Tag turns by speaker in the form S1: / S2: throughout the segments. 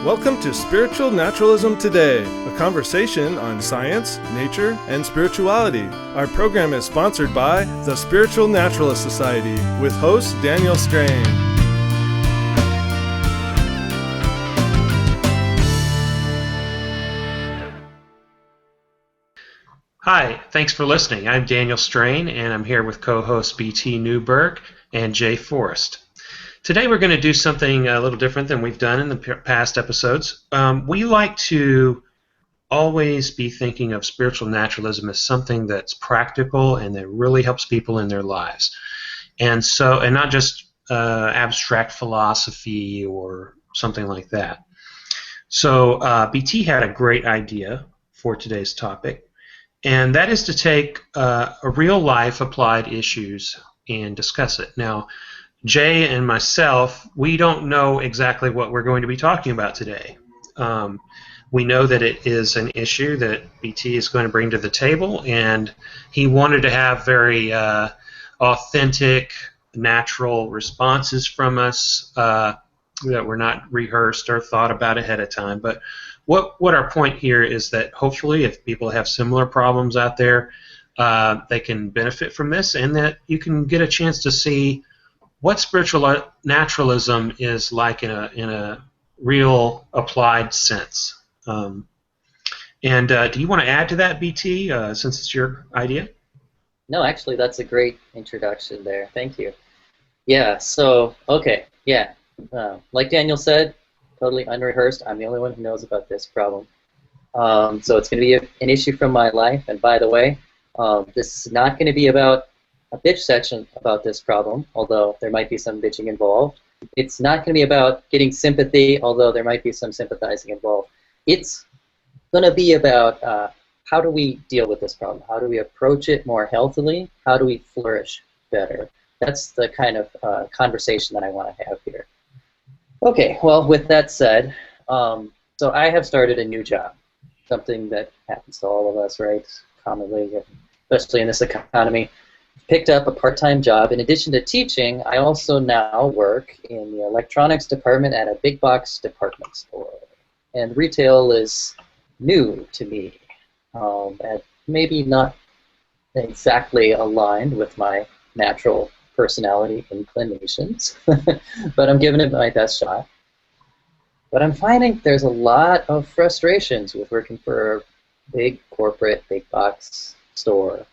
S1: Welcome to Spiritual Naturalism Today, a conversation on science, nature, and spirituality. Our program is sponsored by the Spiritual Naturalist Society with host Daniel Strain.
S2: Hi, thanks for listening. I'm Daniel Strain, and I'm here with co-hosts BT Newberg and Jay Forrest. Today we're going to do something a little different than we've done in the past episodes. We like to always be thinking of spiritual naturalism as something that's practical and that really helps people in their lives. And not just abstract philosophy or something like that. So BT had a great idea for today's topic, and that is to take real-life applied issues and discuss it. Now, Jay and myself, we don't know exactly what we're going to be talking about today. We know that it is an issue that BT is going to bring to the table, and he wanted to have very authentic, natural responses from us that were not rehearsed or thought about ahead of time. But what our point here is that hopefully if people have similar problems out there, they can benefit from this, and that you can get a chance to see what spiritual naturalism is like in a real applied sense. Do you want to add to that, BT, since it's your idea?
S3: No, actually, that's a great introduction there. Thank you. Yeah, so, okay, yeah. Like Daniel said, totally unrehearsed. I'm the only one who knows about this problem. So it's going to be an issue from my life. And by the way, this is not going to be about a bitch section about this problem, although there might be some bitching involved. It's not going to be about getting sympathy, although there might be some sympathizing involved. It's going to be about how do we deal with this problem? How do we approach it more healthily? How do we flourish better? That's the kind of conversation that I want to have here. Okay, well, with that said, so I have started a new job, something that happens to all of us, right, commonly, especially in this economy. Picked up a part-time job. In addition to teaching, I also now work in the electronics department at a big box department store. And retail is new to me, and maybe not exactly aligned with my natural personality inclinations, but I'm giving it my best shot. But I'm finding there's a lot of frustrations with working for a big corporate, big box store.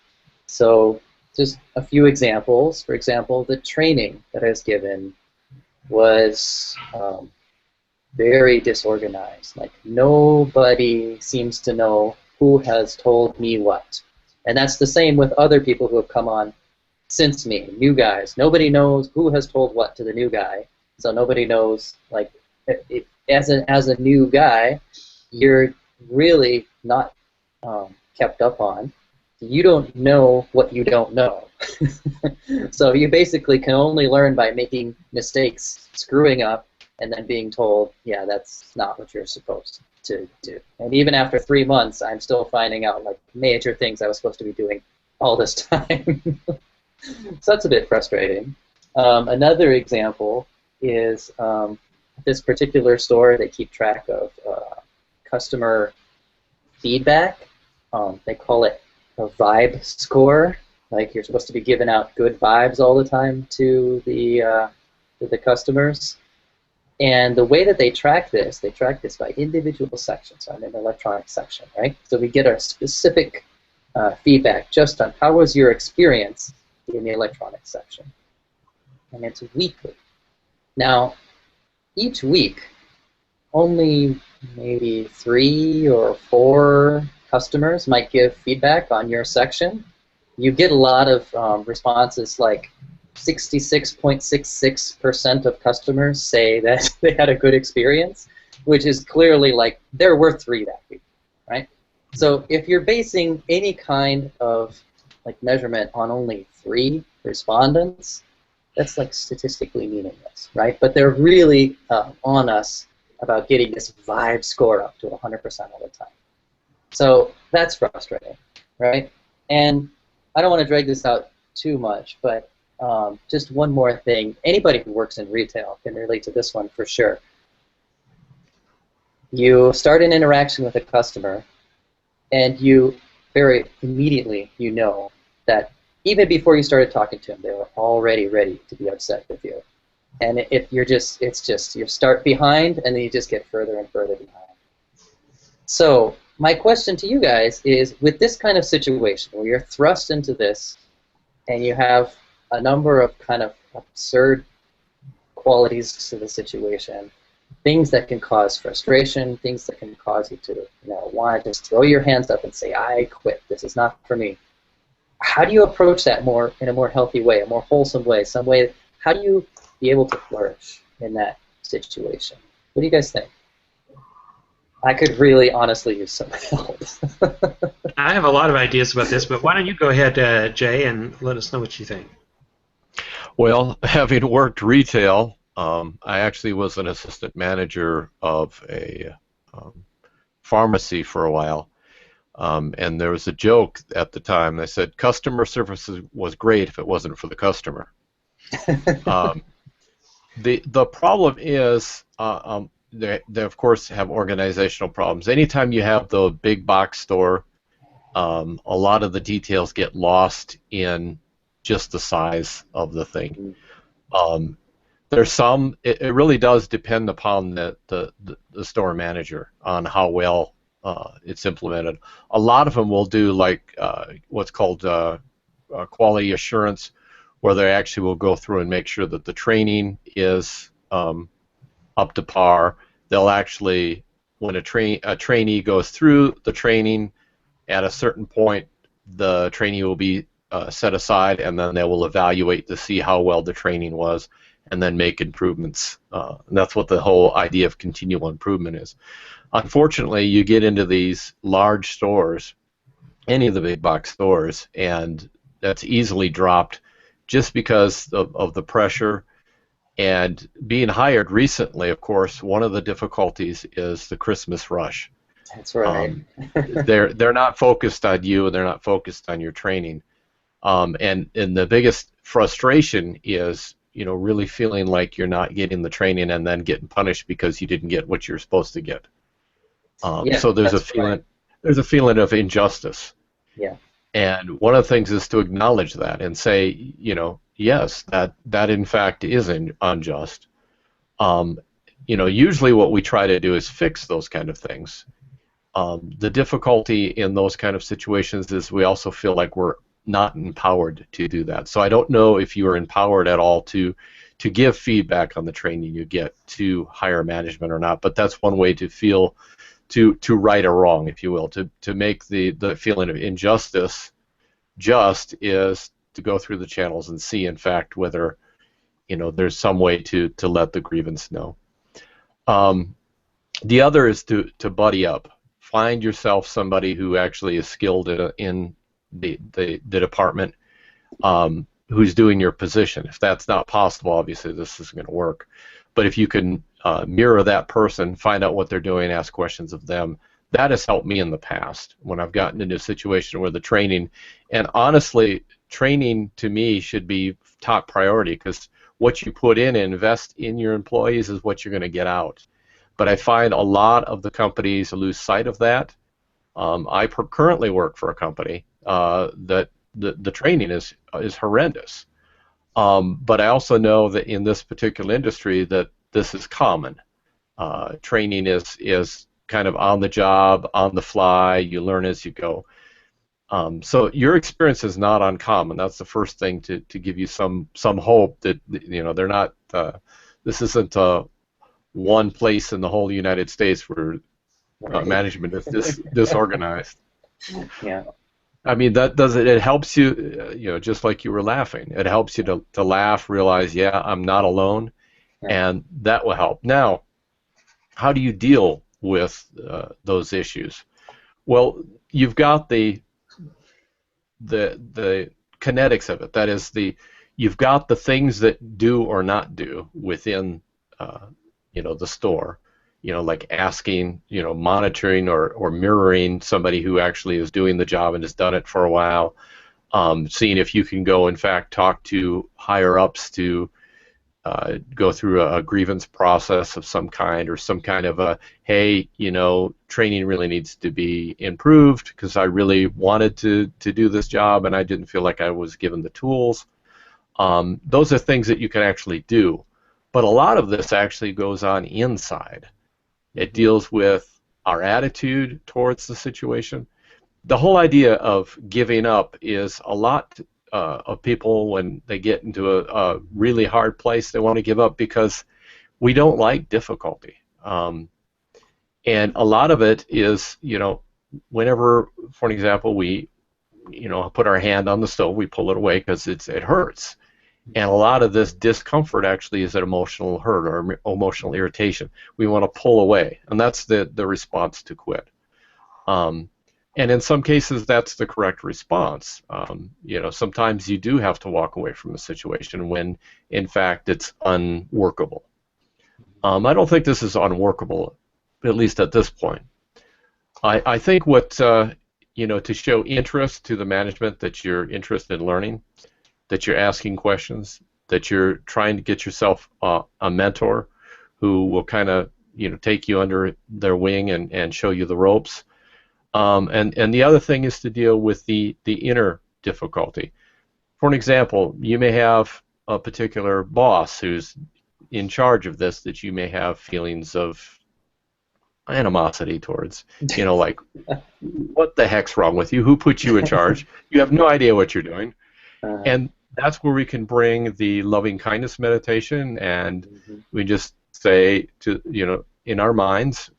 S3: So just a few examples. For example, the training that I was given was very disorganized. Like, nobody seems to know who has told me what. And that's the same with other people who have come on since me, new guys. Nobody knows who has told what to the new guy. So nobody knows, like, as a new guy, you're really not kept up on. You don't know what you don't know. So you basically can only learn by making mistakes, screwing up, and then being told, yeah, that's not what you're supposed to do. And even after 3 months, I'm still finding out like major things I was supposed to be doing all this time. So that's a bit frustrating. Another example is this particular store. They keep track of customer feedback. They call it a vibe score. Like, you're supposed to be giving out good vibes all the time to the customers. And the way that they track this by individual sections. I'm in the electronics section, right? So we get our specific feedback just on how was your experience in the electronics section. And it's weekly. Now, each week, only maybe 3 or 4 customers might give feedback on your section. You get a lot of responses, like 66.66% of customers say that they had a good experience, which is clearly like there were 3 that week, right? So if you're basing any kind of like measurement on only 3 respondents, that's like statistically meaningless, right? But they're really on us about getting this vibe score up to 100% all the time. So that's frustrating, right? And I don't want to drag this out too much, but just one more thing. Anybody who works in retail can relate to this one for sure. You start an interaction with a customer, and you very immediately you know that even before you started talking to them, they were already ready to be upset with you. And if you're just, it's just you start behind, and then you just get further and further behind. So my question to you guys is, with this kind of situation where you're thrust into this, and you have a number of kind of absurd qualities to the situation, things that can cause frustration, things that can cause you to want to just throw your hands up and say, I quit, this is not for me. How do you approach that in a more healthy way, a more wholesome way, some way? How do you be able to flourish in that situation? What do you guys think? I could really honestly use some help.
S2: I have a lot of ideas about this, but why don't you go ahead, Jay, and let us know what you think.
S4: Well, having worked retail, I actually was an assistant manager of a pharmacy for a while, and there was a joke at the time. They said customer service was great if it wasn't for the customer. The problem is they of course have organizational problems. Anytime you have the big box store, a lot of the details get lost in just the size of the thing. There's some. It really does depend upon the store manager on how well it's implemented. A lot of them will do like what's called quality assurance, where they actually will go through and make sure that the training is up to par. They'll actually, when a trainee goes through the training, at a certain point, the trainee will be set aside, and then they will evaluate to see how well the training was, and then make improvements. And that's what the whole idea of continual improvement is. Unfortunately, you get into these large stores, any of the big box stores, and that's easily dropped just because of the pressure. And being hired recently, of course, one of the difficulties is the Christmas rush.
S3: That's right.
S4: They're not focused on you, and they're not focused on your training. And the biggest frustration is, really feeling like you're not getting the training and then getting punished because you didn't get what you're supposed to get. So there's a feeling, right. There's a feeling of injustice.
S3: Yeah.
S4: And one of the things is to acknowledge that and say, yes, that in fact is unjust. Usually what we try to do is fix those kind of things. The difficulty in those kind of situations is we also feel like we're not empowered to do that. So I don't know if you are empowered at all to give feedback on the training you get to higher management or not, but that's one way to feel to right a wrong, if you will, to make the feeling of injustice just is to go through the channels and see, in fact, whether there's some way to let the grievance know. The other is to buddy up. Find yourself somebody who actually is skilled in the department, who's doing your position. If that's not possible, obviously this isn't going to work. But if you can mirror that person, find out what they're doing, ask questions of them, that has helped me in the past when I've gotten into a situation where the training, and honestly, training to me should be top priority, because what you put in and invest in your employees is what you're going to get out. But I find a lot of the companies lose sight of that. I currently work for a company that the training is horrendous. But I also know that in this particular industry that this is common. Training is kind of on the job, on the fly. You learn as you go. So your experience is not uncommon. That's the first thing to give you some hope that they're not. This isn't one place in the whole United States where management is disorganized.
S3: Yeah.
S4: I mean, it helps you, just like you were laughing. It helps you to laugh, realize, yeah, I'm not alone, and that will help. Now, how do you deal with those issues? Well, you've got the kinetics of it. That is, you've got the things that do or not do within the store. Like asking, monitoring or mirroring somebody who actually is doing the job and has done it for a while. Seeing if you can go, in fact, talk to higher ups to go through a grievance process of some kind, or some kind of a, hey, training really needs to be improved because I really wanted to do this job and I didn't feel like I was given the tools. Those are things that you can actually do. But a lot of this actually goes on inside. It deals with our attitude towards the situation. The whole idea of giving up is a lot of people, when they get into a really hard place, they want to give up because we don't like difficulty. And a lot of it is, whenever, for an example, we, put our hand on the stove, we pull it away because it hurts. And a lot of this discomfort actually is an emotional hurt or emotional irritation. We want to pull away, and that's the response to quit. And in some cases, that's the correct response. Sometimes you do have to walk away from a situation when, in fact, it's unworkable. I don't think this is unworkable, at least at this point. I think what, to show interest to the management, that you're interested in learning, that you're asking questions, that you're trying to get yourself a mentor who will kind of, take you under their wing and show you the ropes. And the other thing is to deal with the inner difficulty. For an example, you may have a particular boss who's in charge of this that you may have feelings of animosity towards. Like, what the heck's wrong with you? Who put you in charge? You have no idea what you're doing. And that's where we can bring the loving kindness meditation, and we just say to, in our minds,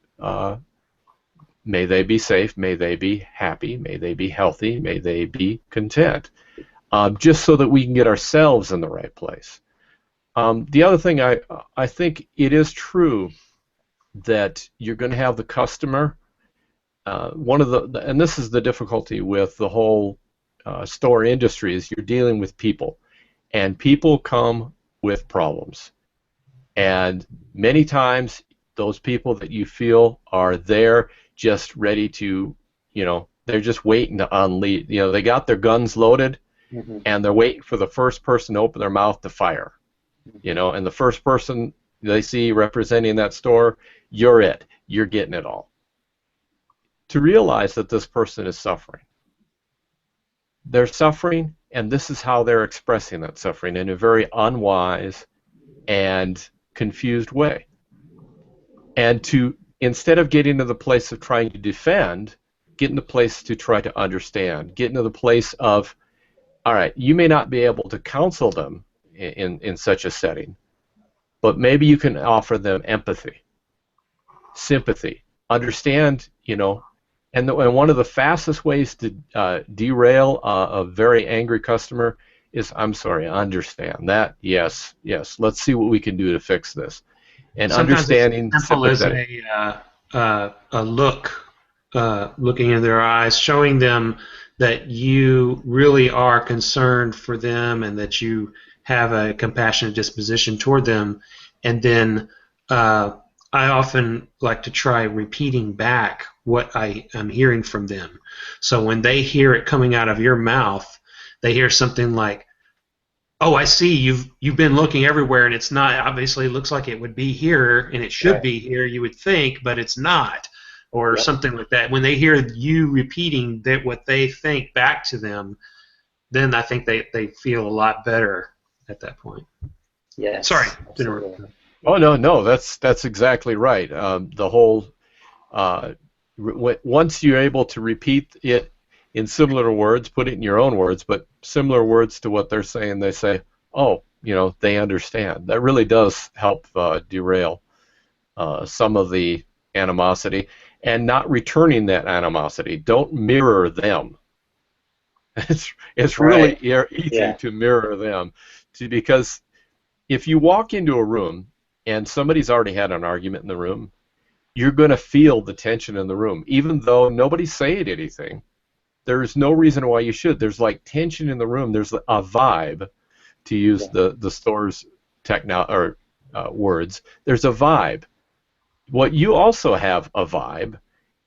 S4: may they be safe, may they be happy, may they be healthy, may they be content, just so that we can get ourselves in the right place. The other thing, I think it is true that you're going to have the customer. And this is the difficulty with the whole store industry, is you're dealing with people, and people come with problems. And many times, those people that you feel are there just ready to, they're just waiting to unleash. They got their guns loaded, and they're waiting for the first person to open their mouth to fire. And the first person they see representing that store, you're it. You're getting it all. To realize that this person is suffering. They're suffering, and this is how they're expressing that suffering, in a very unwise and confused way. And to, instead of getting to the place of trying to defend, get in the place to try to understand. Get into the place of, all right, you may not be able to counsel them in such a setting, but maybe you can offer them empathy, sympathy, understand, and one of the fastest ways to derail a very angry customer is, I'm sorry, I understand that, yes, let's see what we can do to fix this. And sometimes understanding,
S2: it's simple as a look, looking in their eyes, showing them that you really are concerned for them and that you have a compassionate disposition toward them. And then I often like to try repeating back what I am hearing from them. So when they hear it coming out of your mouth, they hear something like, oh, I see, you've been looking everywhere, and it's not, obviously it looks like it would be here, and it should be here, you would think, but it's not, or something like that. When they hear you repeating what they think back to them, then I think they feel a lot better at that point.
S3: Yeah.
S2: Sorry.
S4: Oh, no, that's exactly right. The whole, once you're able to repeat it in similar words, put it in your own words, but similar words to what they're saying, they say, oh, they understand. That really does help derail some of the animosity, and not returning that animosity. Don't mirror them. It's really easy to mirror them, because if you walk into a room and somebody's already had an argument in the room, you're going to feel the tension in the room, even though nobody's saying anything. There's no reason why you should. There's like tension in the room. There's a vibe, to use the store's words. There's a vibe. What you also have a vibe,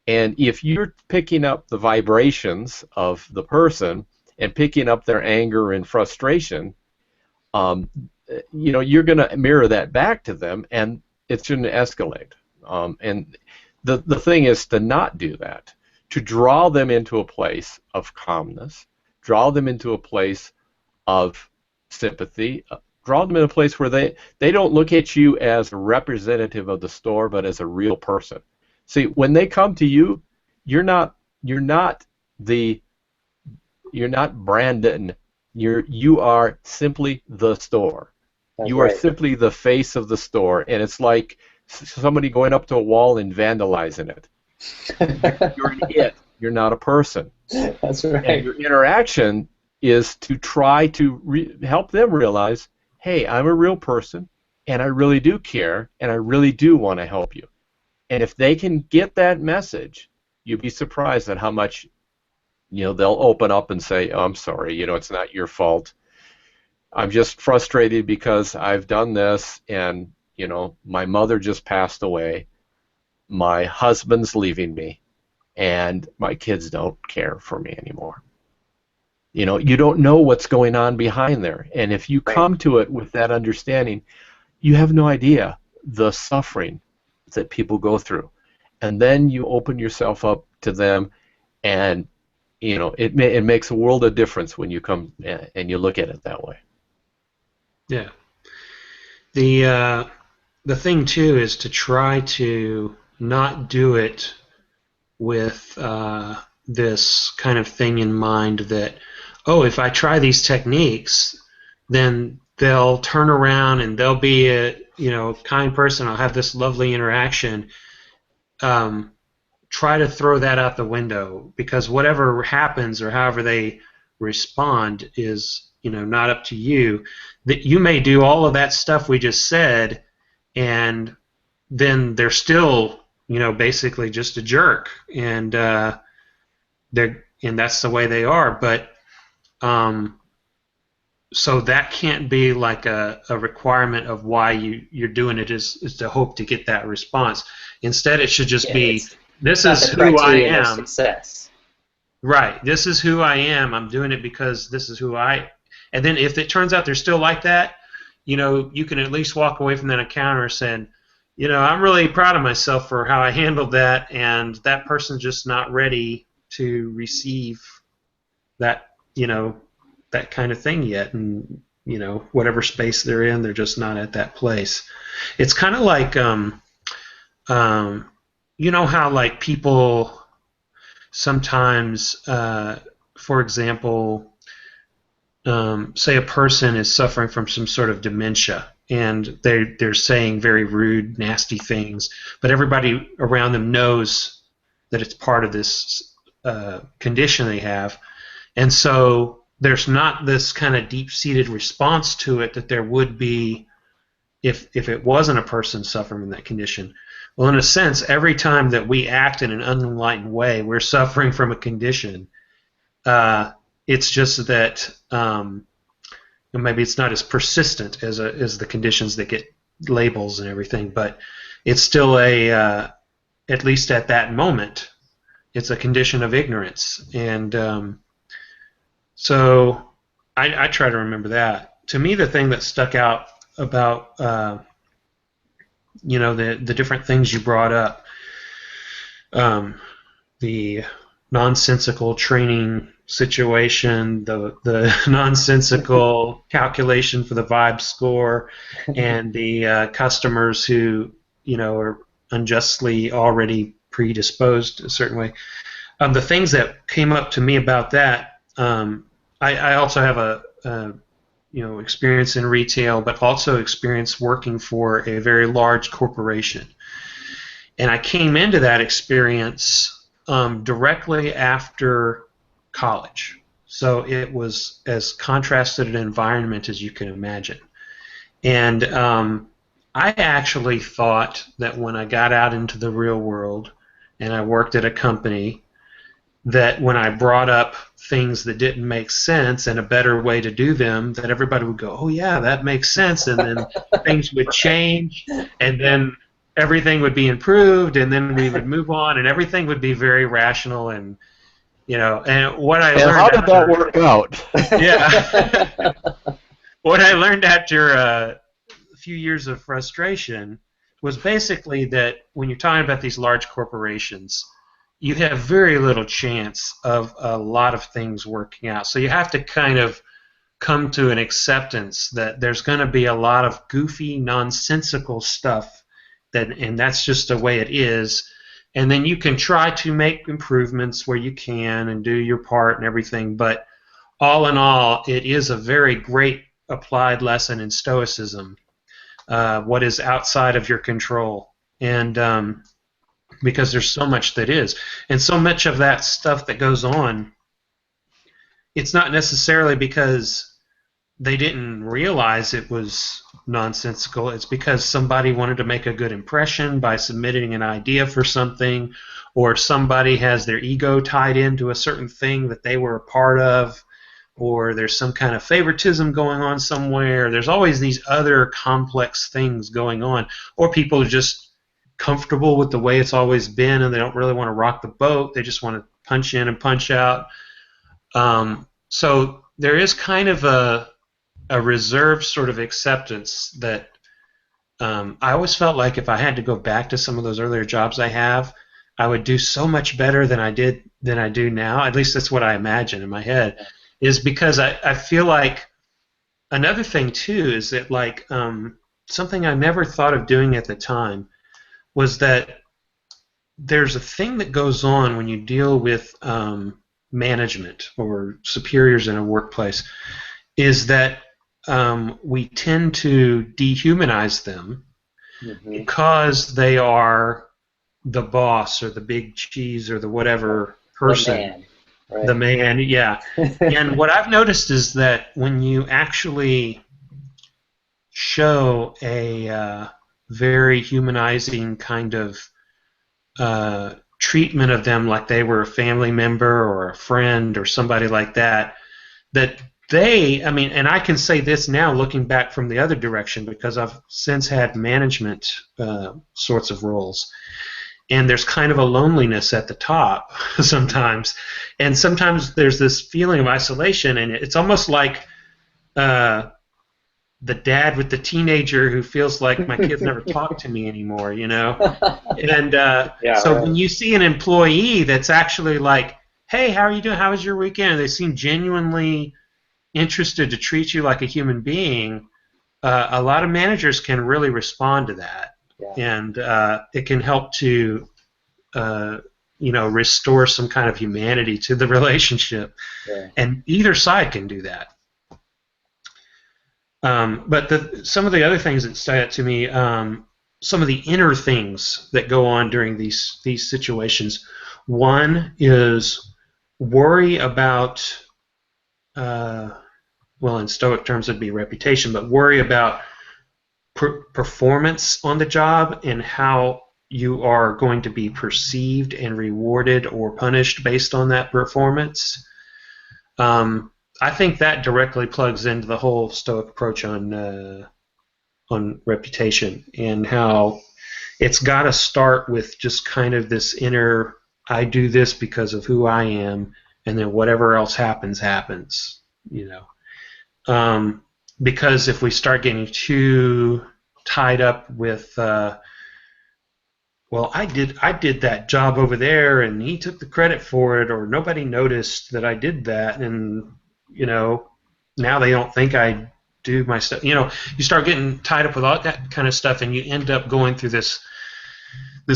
S4: and if you're picking up the vibrations of the person and picking up their anger and frustration, um, you're going to mirror that back to them, and it's going to escalate. And the thing is to not do that, to draw them into a place of calmness, draw them into a place of sympathy, draw them in a place where they don't look at you as a representative of the store, but as a real person. See, when they come to you, you're not Brandon. You are simply the store.
S3: That's
S4: You are
S3: right.
S4: simply the face of the store, and it's like somebody going up to a wall and vandalizing it. You're an it. You're not a person.
S3: That's
S4: And
S3: right.
S4: your interaction is to try to help them realize, hey, I'm a real person, and I really do care, and I really do want to help you. And if they can get that message, you'd be surprised at how much they'll open up and say, oh, I'm sorry, it's not your fault. I'm just frustrated because I've done this, and my mother just passed away, my husband's leaving me, and my kids don't care for me anymore. You don't know what's going on behind there, and if you come to it with that understanding, you have no idea the suffering that people go through, and then you open yourself up to them, and it makes a world of difference when you come and you look at it that way.
S2: Yeah. The thing too is to try to not do it with this kind of thing in mind that, oh, if I try these techniques, then they'll turn around and they'll be a kind person. I'll have this lovely interaction. Try to throw that out the window, because whatever happens or however they respond is not up to you. That you may do all of that stuff we just said, and then they're still basically just a jerk, and that's the way they are. But so that can't be like a requirement of why you're doing it, is to hope to get that response. Instead, it should just be, this is who I am.
S3: Success.
S2: Right. This is who I am. I'm doing it because this is who I. And then if it turns out they're still like that, you can at least walk away from that encounter saying, I'm really proud of myself for how I handled that, and that person's just not ready to receive that, that kind of thing yet. And, whatever space they're in, they're just not at that place. It's kind of like, how like people sometimes, for example, say a person is suffering from some sort of dementia, and they're saying very rude, nasty things, but everybody around them knows that it's part of this condition they have, and so there's not this kind of deep-seated response to it that there would be if it wasn't a person suffering from that condition. Well, in a sense, every time that we act in an unenlightened way, we're suffering from a condition. It's just that maybe it's not as persistent as the conditions that get labels and everything, but it's still at least at that moment, it's a condition of ignorance. And so I try to remember that. To me, the thing that stuck out about the different things you brought up, the nonsensical training situation, the nonsensical calculation for the vibe score, and the customers who are unjustly already predisposed a certain way. The things that came up to me about that, I also have a experience in retail, but also experience working for a very large corporation. And I came into that experience directly after college. So it was as contrasted an environment as you can imagine. And I actually thought that when I got out into the real world and I worked at a company, that when I brought up things that didn't make sense and a better way to do them, that everybody would go, oh yeah, that makes sense, and then things would change, and then everything would be improved, and then we would move on, and everything would be very rational, and and what I learned.
S4: And how did that work out?
S2: Yeah. What I learned after a few years of frustration was basically that when you're talking about these large corporations, you have very little chance of a lot of things working out. So you have to kind of come to an acceptance that there's going to be a lot of goofy, nonsensical stuff, and that's just the way it is. And then you can try to make improvements where you can and do your part and everything, but all in all, it is a very great applied lesson in Stoicism, what is outside of your control. And because there's so much that is. And so much of that stuff that goes on, it's not necessarily because they didn't realize it was nonsensical. It's because somebody wanted to make a good impression by submitting an idea for something, or somebody has their ego tied into a certain thing that they were a part of, or there's some kind of favoritism going on somewhere. There's always these other complex things going on, or people are just comfortable with the way it's always been and they don't really want to rock the boat. They just want to punch in and punch out. So there is kind of a reserved sort of acceptance that I always felt like if I had to go back to some of those earlier jobs I have, I would do so much better than I do now. At least that's what I imagine in my head, is because I feel like another thing too is that like something I never thought of doing at the time was that there's a thing that goes on when you deal with management or superiors in a workplace, is that we tend to dehumanize them because they are the boss or the big cheese or the whatever person.
S3: The man, right?
S2: The man, yeah. And what I've noticed is that when you actually show a very humanizing kind of treatment of them like they were a family member or a friend or somebody like that, that they, I mean, and I can say this now looking back from the other direction because I've since had management sorts of roles, and there's kind of a loneliness at the top sometimes, and sometimes there's this feeling of isolation, and it's almost like the dad with the teenager who feels like my kids never talk to me anymore, you know? And so right. When you see an employee that's actually like, hey, how are you doing? How was your weekend? They seem genuinely interested to treat you like a human being. A lot of managers can really respond to that. Yeah. And it can help to, restore some kind of humanity to the relationship. Yeah. And either side can do that. But some of the other things that stood out to me, some of the inner things that go on during these situations. One is worry about, well, in Stoic terms it'd be reputation, but worry about performance on the job and how you are going to be perceived and rewarded or punished based on that performance. I think that directly plugs into the whole Stoic approach on reputation and how it's got to start with just kind of this inner, I do this because of who I am, and then whatever else happens, happens, you know. Because if we start getting too tied up with, well, I did that job over there, and he took the credit for it, or nobody noticed that I did that, and you know, now they don't think I do my stuff. You know, you start getting tied up with all that kind of stuff, and you end up going through this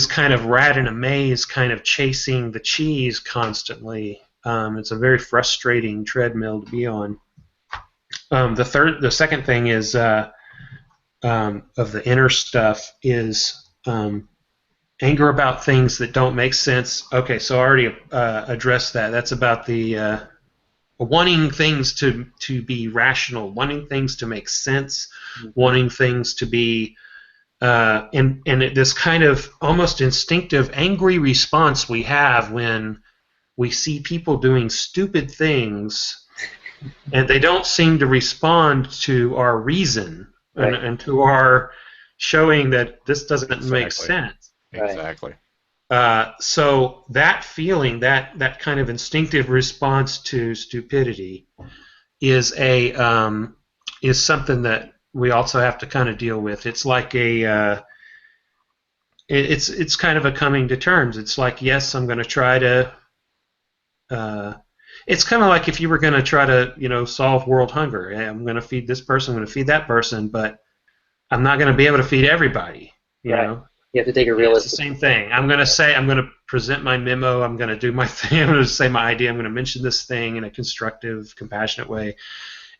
S2: kind of rat in a maze, kind of chasing the cheese constantly. It's a very frustrating treadmill to be on. The second thing is of the inner stuff is anger about things that don't make sense. Okay, so I already addressed that. That's about the wanting things to be rational, wanting things to make sense, wanting things to be, and this kind of almost instinctive angry response we have when we see people doing stupid things and they don't seem to respond to our reason, right, and to our showing that this doesn't make sense.
S4: Exactly.
S2: So that feeling, that kind of instinctive response to stupidity, is a is something that we also have to kind of deal with. It's like it's kind of a coming to terms. It's like, yes, I'm going to try to. It's kind of like if you were going to try to, solve world hunger. Hey, I'm going to feed this person, I'm going to feed that person, but I'm not going to be able to feed everybody. You
S3: Right.
S2: know.
S3: You have to take a
S2: It's
S3: realistic.
S2: the same thing. I'm going to present my memo. I'm going to do my thing. I'm going to say my idea. I'm going to mention this thing in a constructive, compassionate way.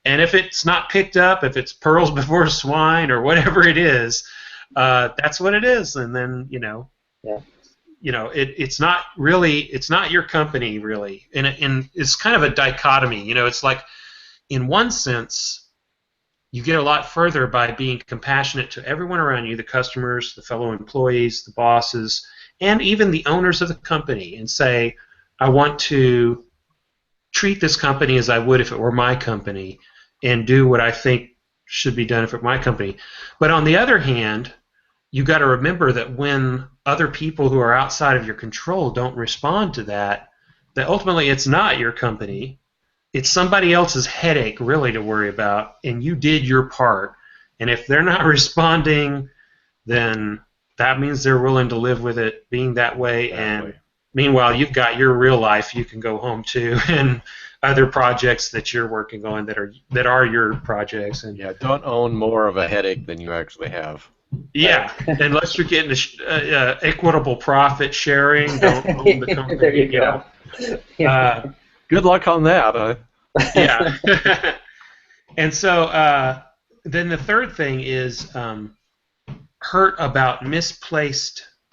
S2: And if it's not picked up, if it's pearls before swine or whatever it is, that's what it is. And then,
S3: Yeah.
S2: It's not your company really. And it's kind of a dichotomy. It's like, in one sense, you get a lot further by being compassionate to everyone around you, the customers, the fellow employees, the bosses, and even the owners of the company, and say, I want to treat this company as I would if it were my company, and do what I think should be done if it were my company. But on the other hand, you got to remember that when other people who are outside of your control don't respond to that ultimately it's not your company. It's somebody else's headache, really, to worry about, and you did your part. And if they're not responding, then that means they're willing to live with it being that way.
S4: Exactly.
S2: And meanwhile, you've got your real life you can go home to, and other projects that you're working on that are your projects. And
S4: Yeah, don't own more of a headache than you actually have.
S2: yeah, unless you're getting equitable profit sharing, don't own the company.
S3: There you go.
S4: Good luck on that.
S2: Yeah. And so then the third thing is hurt about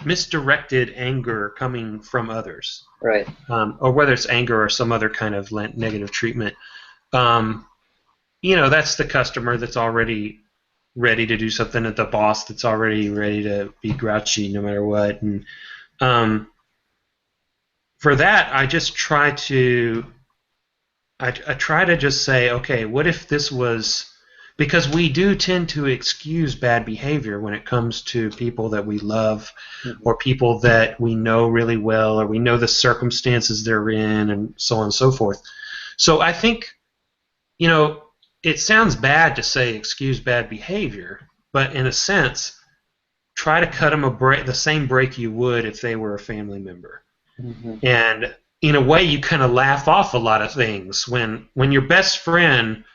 S2: misdirected anger coming from others.
S3: Right.
S2: Or whether it's anger or some other kind of negative treatment. That's the customer that's already ready to do something, at the boss that's already ready to be grouchy no matter what. And for that, I just try to just say, okay, what if this was, because we do tend to excuse bad behavior when it comes to people that we love, or people that we know really well, or we know the circumstances they're in, and so on and so forth. So I think, it sounds bad to say excuse bad behavior, but in a sense, try to cut them the same break you would if they were a family member.
S3: Mm-hmm.
S2: And in a way, you kind of laugh off a lot of things when your best friend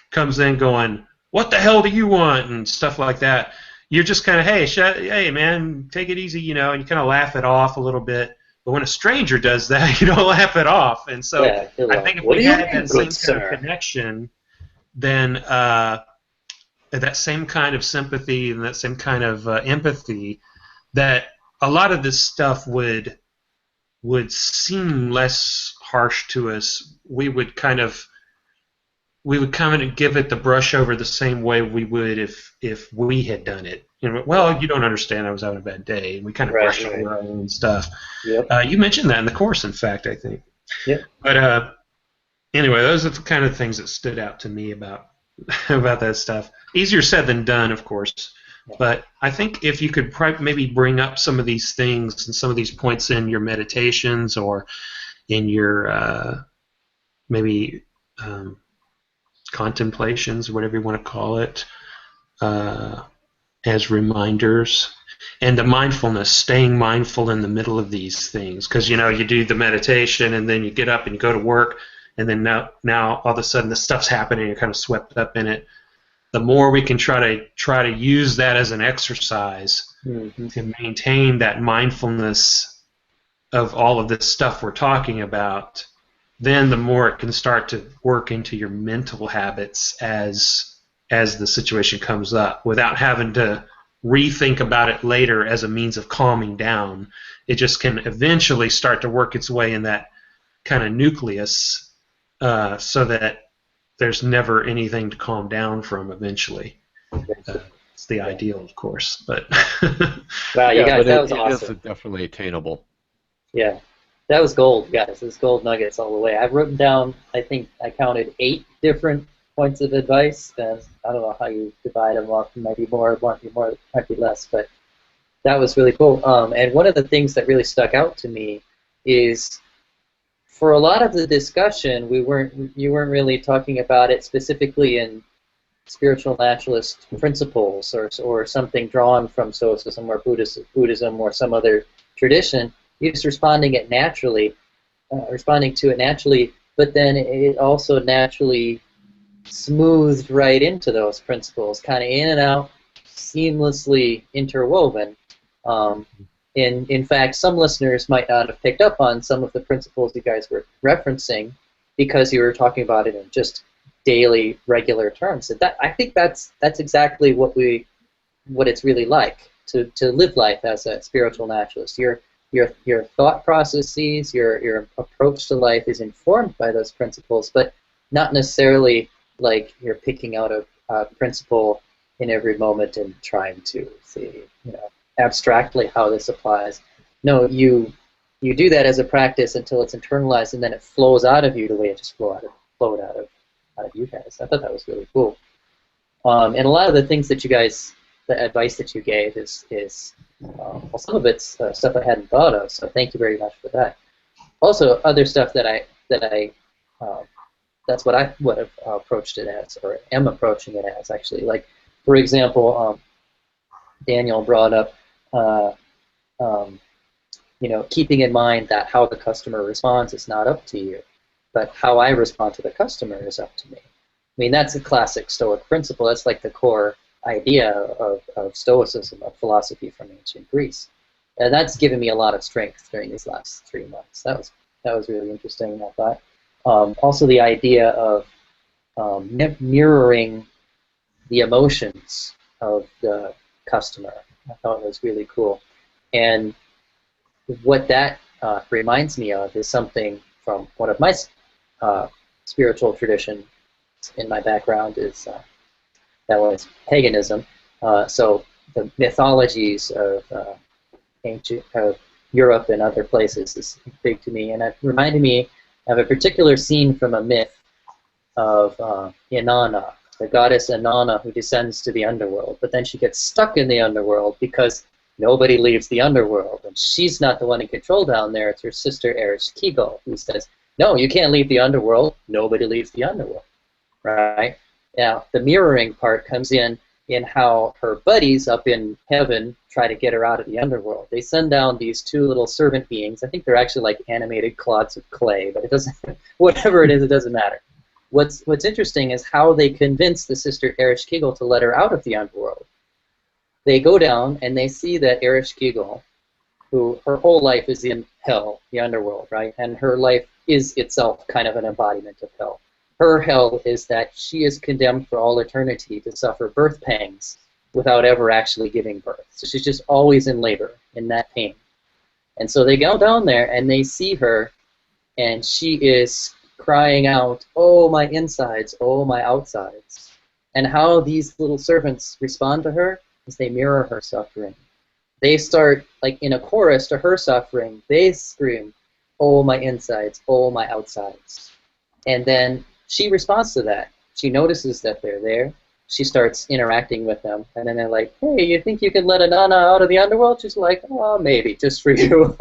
S2: comes in going, "What the hell do you want?" and stuff like that. You're just kind of, hey man, take it easy, and you kind of laugh it off a little bit. But when a stranger does that, you don't laugh it off. And so
S3: Yeah,
S2: I think if we had that same kind of connection, then that same kind of sympathy and that same kind of empathy, that a lot of this stuff would seem less harsh to us. We would kind of give it the brush over the same way we would if we had done it. Well, you don't understand, I was having a bad day, and we kind of brush over our own stuff.
S3: Yep.
S2: You mentioned that in the course, in fact, I think.
S3: Yep.
S2: But anyway, those are the kind of things that stood out to me about that stuff. Easier said than done, of course. But I think if you could maybe bring up some of these things and some of these points in your meditations or in your maybe contemplations, whatever you want to call it, as reminders, and the mindfulness, staying mindful in the middle of these things, because you do the meditation and then you get up and you go to work, and then now all of a sudden this stuff's happening, you're kind of swept up in it. The more we can try to use that as an exercise to maintain that mindfulness of all of this stuff we're talking about, then the more it can start to work into your mental habits as the situation comes up, without having to rethink about it later as a means of calming down. It just can eventually start to work its way in that kind of nucleus, so that there's never anything to calm down from eventually. It's the ideal, of course, but
S3: Wow, you guys, that was
S4: it
S3: awesome.
S4: is definitely attainable.
S3: Yeah, that was gold, guys. It was gold nuggets all the way. I've written down, I think I counted 8 different points of advice. And I don't know how you divide them up. Might be more, might be less, but that was really cool. And one of the things that really stuck out to me is, for a lot of the discussion, you weren't really talking about it specifically in spiritual naturalist principles or something drawn from Stoicism or Buddhism or some other tradition, you're just responding to it naturally, but then it also naturally smoothed right into those principles, kind of in and out, seamlessly interwoven. In fact, some listeners might not have picked up on some of the principles you guys were referencing because you were talking about it in just daily, regular terms. So I think that's exactly what it's really like to live life as a spiritual naturalist. Your thought processes, your approach to life is informed by those principles, but not necessarily like you're picking out a principle in every moment and trying to see, abstractly how this applies. No, you do that as a practice until it's internalized, and then it flows out of you the way it just flowed out of you guys. I thought that was really cool. And a lot of the things that you guys, the advice that you gave is well, some of it's stuff I hadn't thought of. So thank you very much for that. Also, other stuff that's what I would have approached it as, or am approaching it as, actually. Like, for example, Daniel brought up, keeping in mind that how the customer responds is not up to you, but how I respond to the customer is up to me. I mean, that's a classic Stoic principle. That's like the core idea of Stoicism, of philosophy from ancient Greece. And that's given me a lot of strength during these last 3 months. That was really interesting, I thought. Also, the idea of mirroring the emotions of the customer, I thought was really cool. And what that reminds me of is something from one of my spiritual traditions in my background is that was paganism. So the mythologies of ancient Europe and other places is big to me, and it reminded me of a particular scene from a myth of Inanna, the goddess Inanna, who descends to the underworld, but then she gets stuck in the underworld because nobody leaves the underworld, and she's not the one in control down there. It's her sister Ereshkigal who says, "No, you can't leave the underworld. Nobody leaves the underworld." Right? Now, the mirroring part comes in how her buddies up in heaven try to get her out of the underworld. They send down these two little servant beings. I think they're actually like animated clods of clay, but it doesn't. Whatever it is, it doesn't matter. What's interesting is how they convince the sister Ereshkigal to let her out of the underworld. They go down and they see that Ereshkigal, who her whole life is in hell, the underworld, right? And her life is itself kind of an embodiment of hell. Her hell is that she is condemned for all eternity to suffer birth pangs without ever actually giving birth. So she's just always in labor, in that pain. And so they go down there and they see her, and she is crying out, "Oh, my insides, oh, my outsides." And how these little servants respond to her is they mirror her suffering. They start, like in a chorus to her suffering, they scream, "Oh, my insides, oh, my outsides." And then she responds to that. She notices that they're there. She starts interacting with them. And then they're like, "Hey, you think you can let Inanna out of the underworld?" She's like, "Oh, maybe, just for you."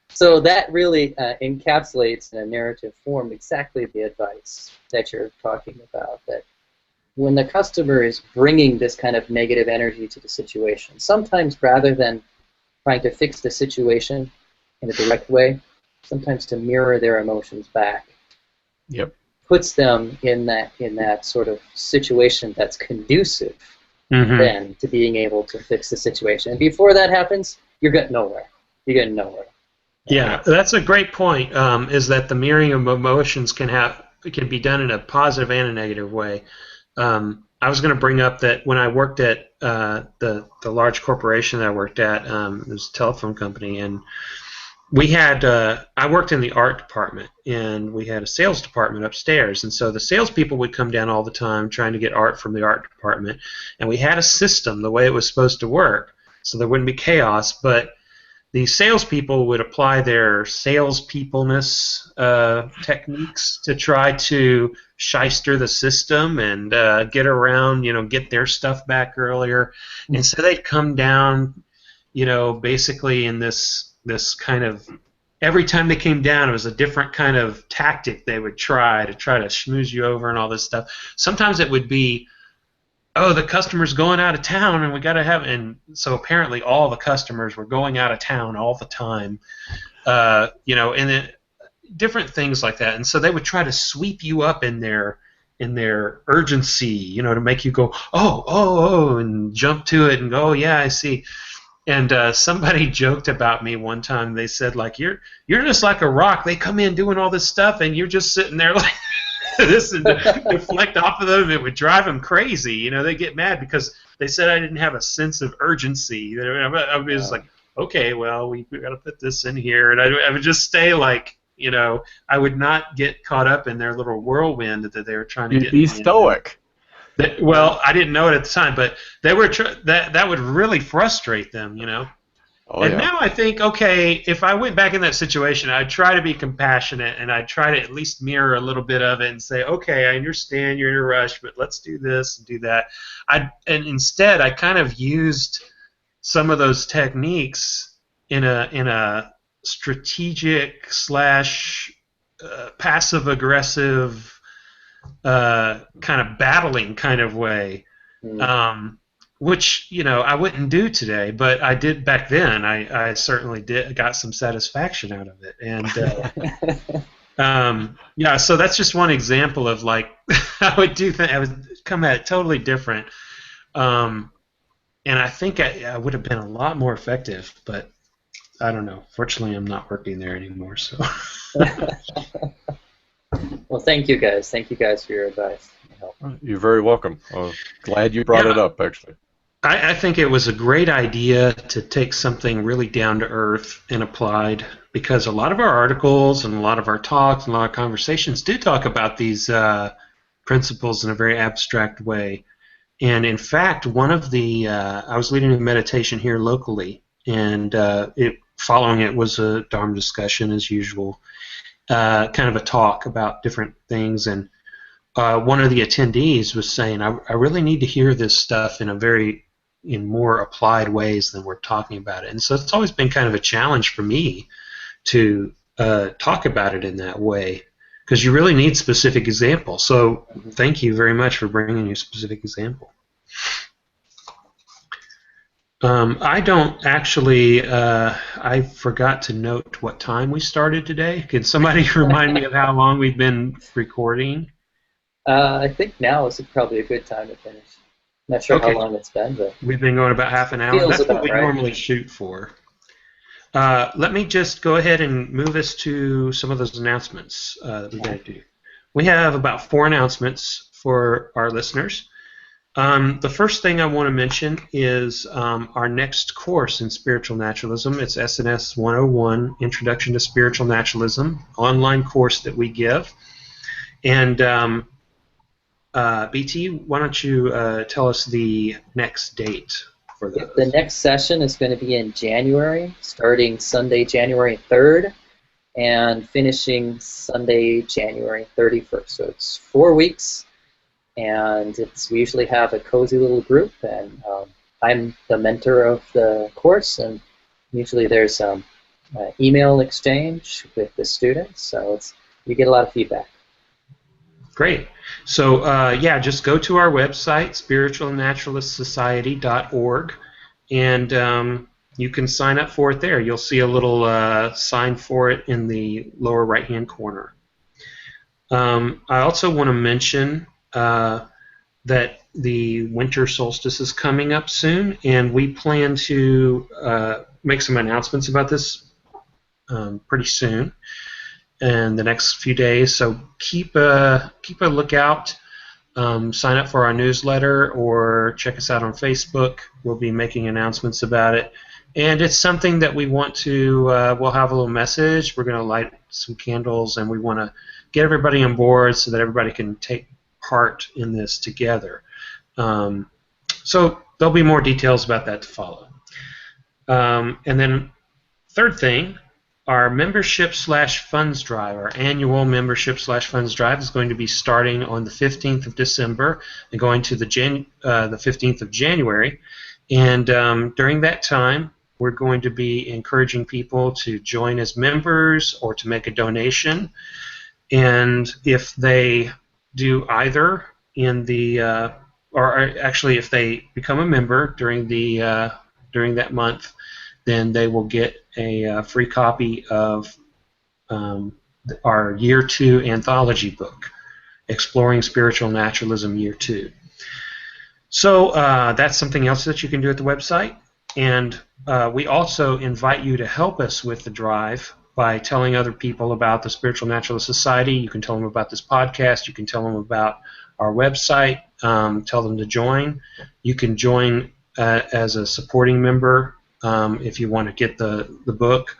S3: So that really encapsulates in a narrative form exactly the advice that you're talking about, that when the customer is bringing this kind of negative energy to the situation, sometimes rather than trying to fix the situation in a direct way, sometimes to mirror their emotions back.
S4: Yep.
S3: Puts them in that sort of situation that's conducive then to being able to fix the situation. And before that happens, you're getting nowhere. You're getting nowhere.
S2: Yeah, that's a great point. Is that the mirroring of emotions can be done in a positive and a negative way. I was going to bring up that when I worked at the large corporation that I worked at, it was a telephone company, and we had I worked in the art department, and we had a sales department upstairs, and so the salespeople would come down all the time trying to get art from the art department, and we had a system the way it was supposed to work, so there wouldn't be chaos, but the salespeople would apply their salespeopleness techniques to try to shyster the system and get around, get their stuff back earlier, and so they'd come down, basically in this kind of every time they came down, it was a different kind of tactic they would try to schmooze you over and all this stuff. Sometimes it would be, oh, the customer's going out of town and we got to have, and so apparently all the customers were going out of town all the time, and then different things like that. And so they would try to sweep you up in their urgency, to make you go, oh, and jump to it and go, oh, yeah, I see. And somebody joked about me one time. They said, like, you're just like a rock. They come in doing all this stuff, and you're just sitting there like this and deflect off of them. It would drive them crazy. They get mad because they said I didn't have a sense of urgency. I was like, okay, well, we got to put this in here. And I would just stay like, I would not get caught up in their little whirlwind that they were trying to
S4: You'd
S2: get
S4: be
S2: me
S4: stoic.
S2: Well, I didn't know it at the time, but they were that would really frustrate them,
S4: Oh,
S2: and
S4: yeah.
S2: now I think, okay, if I went back in that situation, I'd try to be compassionate, and I'd try to at least mirror a little bit of it and say, okay, I understand you're in a rush, but let's do this and do that. And instead, I kind of used some of those techniques in a strategic / passive aggressive kind of battling kind of way, which I wouldn't do today, but I did back then. I certainly got some satisfaction out of it, and so that's just one example of like I would do things. I would come at it totally different, and I think I would have been a lot more effective, but I don't know. Fortunately, I'm not working there anymore, so.
S3: Well, thank you guys. Thank you guys for your advice.
S4: You're very welcome. Glad you brought it up, actually.
S2: I think it was a great idea to take something really down to earth and applied, because a lot of our articles and a lot of our talks and a lot of conversations do talk about these principles in a very abstract way. And in fact, one of the I was leading a meditation here locally, and following it was a Dharma discussion as usual. Kind of a talk about different things, and one of the attendees was saying, I really need to hear this stuff in more applied ways than we're talking about it. And so it's always been kind of a challenge for me to talk about it in that way, because you really need specific examples. So thank you very much for bringing your specific example. I don't actually, I forgot to note what time we started today. Could somebody remind me of how long we've been recording?
S3: I think now is probably a good time to finish. Not sure
S2: Okay.
S3: how long it's been, but
S2: We've been going about half an hour.
S3: Feels
S2: That's what
S3: about
S2: we
S3: right.
S2: normally shoot for. Let me just go ahead and move us to some of those announcements that we're going to do. We have about 4 announcements for our listeners. The first thing I want to mention is our next course in Spiritual Naturalism. It's SNS 101, Introduction to Spiritual Naturalism, online course that we give. And BT, why don't you tell us the next date for those?
S3: the next session is going to be in January, starting Sunday, January 3rd, and finishing Sunday, January 31st. So it's 4 weeks. And we usually have a cozy little group, and I'm the mentor of the course, and usually there's email exchange with the students, so you get a lot of feedback.
S2: Great. So just go to our website, spiritualnaturalistsociety.org, and you can sign up for it there. You'll see a little sign for it in the lower right-hand corner. I also want to mention that the winter solstice is coming up soon, and we plan to make some announcements about this pretty soon in the next few days. So keep a lookout. Sign up for our newsletter or check us out on Facebook. We'll be making announcements about it. And it's something that we want to, we'll have a little message. We're going to light some candles, and we want to get everybody on board so that everybody can take part in this together. So there'll be more details about that to follow. And then third thing, our membership/funds drive, our annual membership/funds drive is going to be starting on the 15th of December and going to the 15th of January. And during that time, we're going to be encouraging people to join as members or to make a donation. And if they do either in the, or actually if they become a member during that month, then they will get a free copy of our Year 2 anthology book, Exploring Spiritual Naturalism Year 2. So that's something else that you can do at the website. And we also invite you to help us with the drive by telling other people about the Spiritual Naturalist Society. You can tell them about this podcast. You can tell them about our website. Tell them to join. You can join as a supporting member if you want to get the book.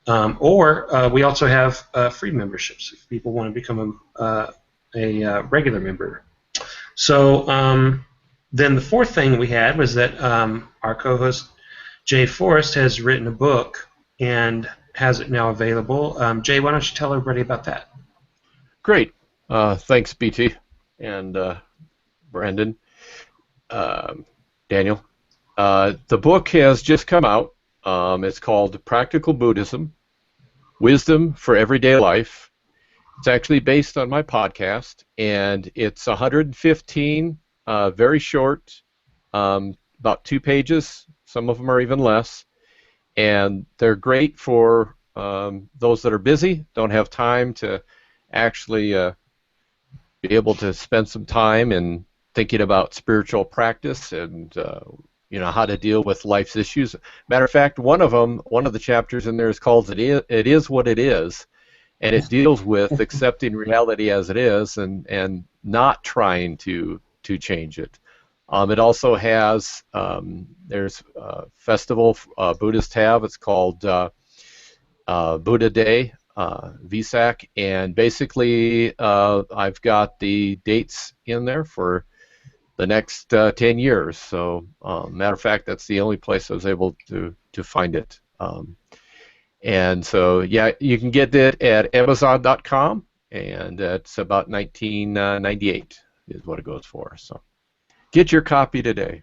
S2: Or we also have free memberships if people want to become a regular member. So then the fourth thing we had was that our co-host Jay Forrest has written a book and has it now available. Jay, why don't you tell everybody about that?
S4: Great. Thanks, BT and Brandon, Daniel. The book has just come out. It's called Practical Buddhism, Wisdom for Everyday Life. It's actually based on my podcast, and it's 115, very short, about 2 pages. Some of them are even less. And they're great for those that are busy, don't have time to actually be able to spend some time in thinking about spiritual practice and how to deal with life's issues. Matter of fact, one of the chapters in there is called "It Is What It Is," and it deals with accepting reality as it is and not trying to change it. It also has there's a festival Buddhists have. It's called Buddha Day, Vesak, and basically I've got the dates in there for the next 10 years. So, matter of fact, that's the only place I was able to find it. And so, yeah, you can get it at Amazon.com, and it's about $19.98 is what it goes for. So, get your copy today.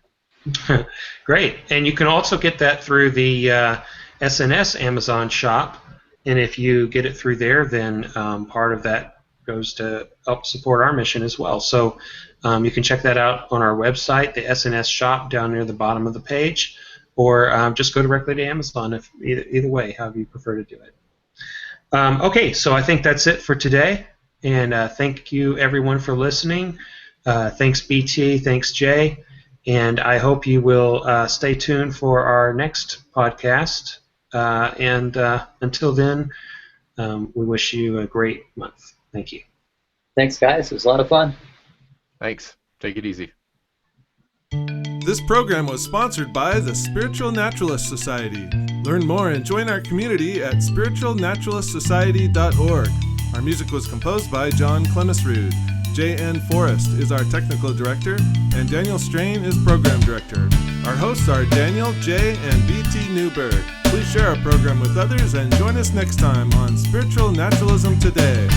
S2: Great, and you can also get that through the SNS Amazon shop. And if you get it through there, then part of that goes to help support our mission as well. So you can check that out on our website, the SNS shop, down near the bottom of the page, or just go directly to Amazon, if either way, however you prefer to do it. Okay, so I think that's it for today, and thank you everyone for listening. Thanks BT, thanks Jay, and I hope you will stay tuned for our next podcast. And until then, we wish you a great month. Thank you.
S3: Thanks, guys. It was a lot of fun.
S4: Thanks. Take it easy.
S1: This program was sponsored by the Spiritual Naturalist Society. Learn more and join our community at spiritualnaturalistsociety.org. Our music was composed by John Clemisrude. J.N. Forrest is our technical director, and Daniel Strain is program director. Our hosts are Daniel, Jay, and B.T. Newberg. Please share our program with others and join us next time on Spiritual Naturalism Today.